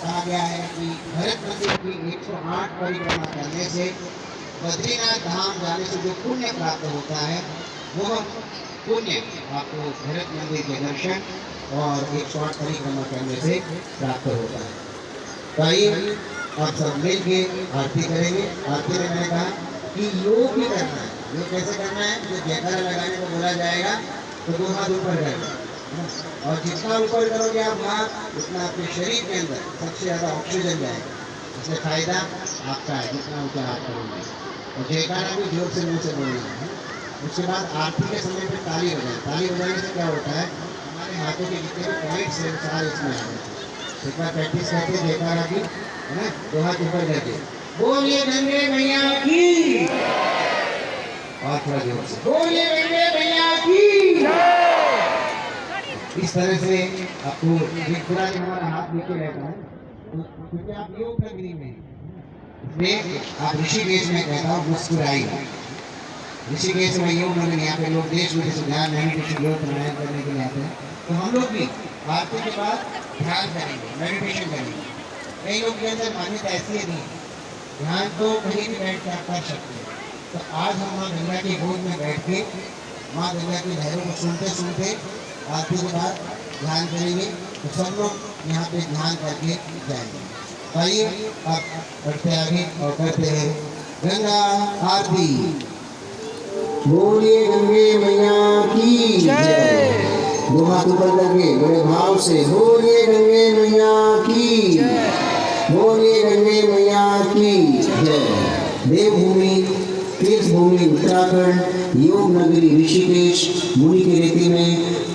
कहा गया है कि भरत मंदिर की 108 परिक्रमा करने से बद्रीनाथ धाम जाने से जो पुण्य प्राप्त होता है वह पुण्य आपको भरत मंदिर के दर्शन और 108 परिक्रमा करने से प्राप्त होता है। तो आइए आप सब मिल के आरती करेंगे। आरती में मैंने कहा कि योग भी करना है। योग कैसे करना है? जो जयकारा लगाने को बोला जाएगा तो 2 हाथ ऊपर करना और जितना ऊपर करोगे आप हाथ उतना आपके शरीर के अंदर सबसे ज़्यादा ऑक्सीजन जाएगा। इससे फायदा आपका है जितना ऊपर हाथ करोगे। और जयकारा भी जोर से मुँह से बोलना है। उसके बाद आरती के समय पे ताली बजाएं। ताली बजाने से क्या होता है? हमारे हाथों के जितने भी पॉइंट्स हैं सारे इसमें आ जाते हैं। एक बार प्रैक्टिस करते हैं जयकारा की, है ना? 2 हाथ ऊपर करके बोलिए गंगे मैया की, और थोड़ा जोर से बोलिए गंगे मैया की। इस तरह से आपको एक पूरा जो हमारा हाथ लेके रहता है तो क्योंकि आप योग नगरी में इसमें आप ऋषिकेश में कहता हूँ मुस्कुराइए। ऋषिकेश में योग नगरी, यहाँ पे लोग देश विदेश से ध्यान मेडिटेशन योग प्राणायाम करने के लिए आते हैं। तो हम लोग भी आरती के बाद ध्यान करेंगे, मेडिटेशन करेंगे। कई लोग के अंदर मान्यता ऐसी है नहीं, ध्यान तो कहीं भी बैठ कर कर सकते हैं। तो आज हम माँ गंगा की गोद में बैठ के माँ गंगा की लहरों को सुनते सुनते आरती के बाद ध्यान करेंगे। तो सब लोग यहाँ पे ध्यान करके जाएंगे। आइए आप बढ़ते आगे और करते हैं गंगा आरती। बोलिए गंगे मैया की जय। 2 हाथ ऊपर करके बड़े भाव से बोलिए गंगे मैया की, बोलिए गंगे मैया की जय। देवभूमि तीर्थभूमि उत्तराखंड योग नगरी ऋषिकेश मुनि की रीति में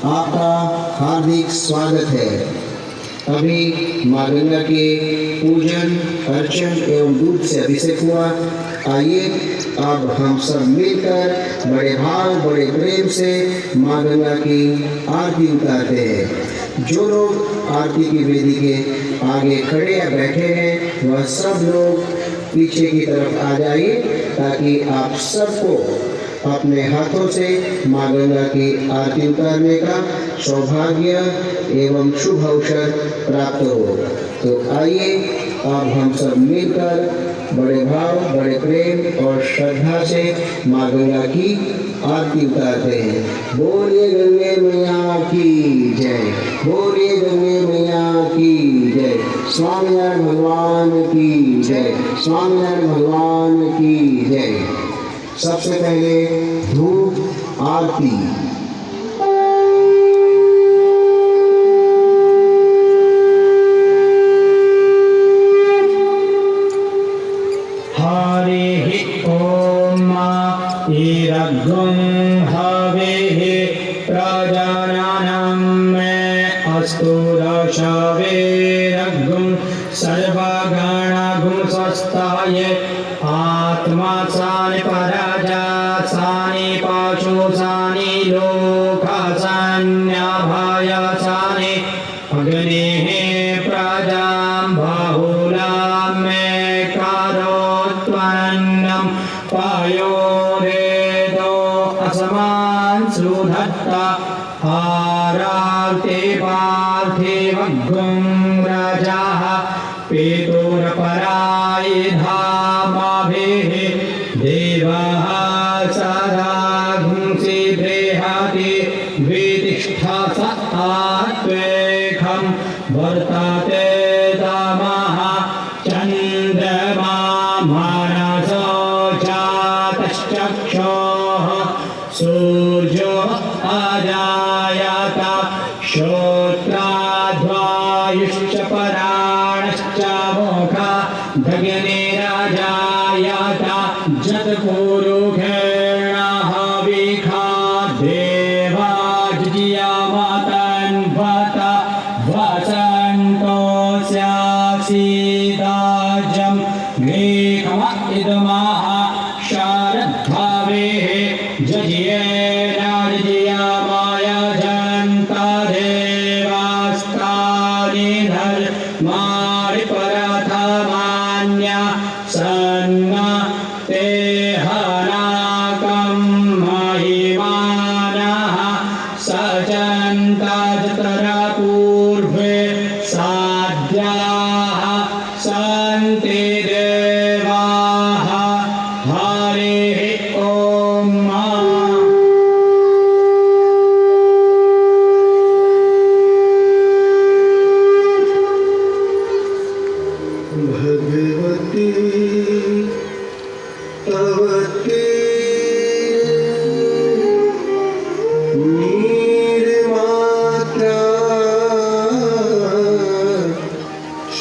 आपका हार्दिक स्वागत है। अभी माँ गंगा के पूजन अर्चन एवं दूध से अभिषेक हुआ। आइए अब हम सब मिलकर बड़े भाव बड़े प्रेम से माँ गंगा की आरती उतारते हैं। जो लोग आरती की वेदी के आगे खड़े या बैठे हैं वह सब लोग पीछे की तरफ आ जाइए ताकि आप सबको अपने हाथों से माँ गंगा की आरती उतारने का सौभाग्य एवं शुभ अवसर प्राप्त हो। तो आइए अब हम सब मिलकर बड़े भाव बड़े प्रेम और श्रद्धा से माँ गंगा की आरती उतारते हैं। बोलिए गंगे मैया की जय, बोलिए गंगे मैया की जय। स्वामीनारायण भगवान की जय, स्वामीनारायण भगवान की जय। सबसे पहले धूप आरती। हरि ओम ईरग्गुं हवेः प्रजानानां अस्तु दशवेरग्गुं सर्वगणगुं स्वस्थाय आत्मा सानि पराजा सानि पाशु सानि लोका सान्याभय सानि अग्नेः प्रजां बहुलां मे कारोत्वन्नं पायोरेदो असमान् सुधत्ता आरार्ते पार्थिवग्गुं राजाः पितुरपराय धामाभिः देवः सदागुंसि बृहति द्वितिष्ठा स आत्वेकं वर्तते तमः चन्द्रमा मनसो जातश्चक्षुः सूर्यो अजायत श्रोत्राद्वायुश्च पराणश्च मोखा भगिनीराजायत जतपुरुषेण हविखा देवा जियामतन्वत वसन्तोऽस्यासीदाजं ग्रीकम इदमः शारद्भावेः जजियेन जियामायजन्ता देवास्तानि धर्माणि परथमान्या सन्ना ते हनाकं महिमानः सजन्ता जतरा पूर्वे साध्याः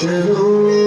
प्रभु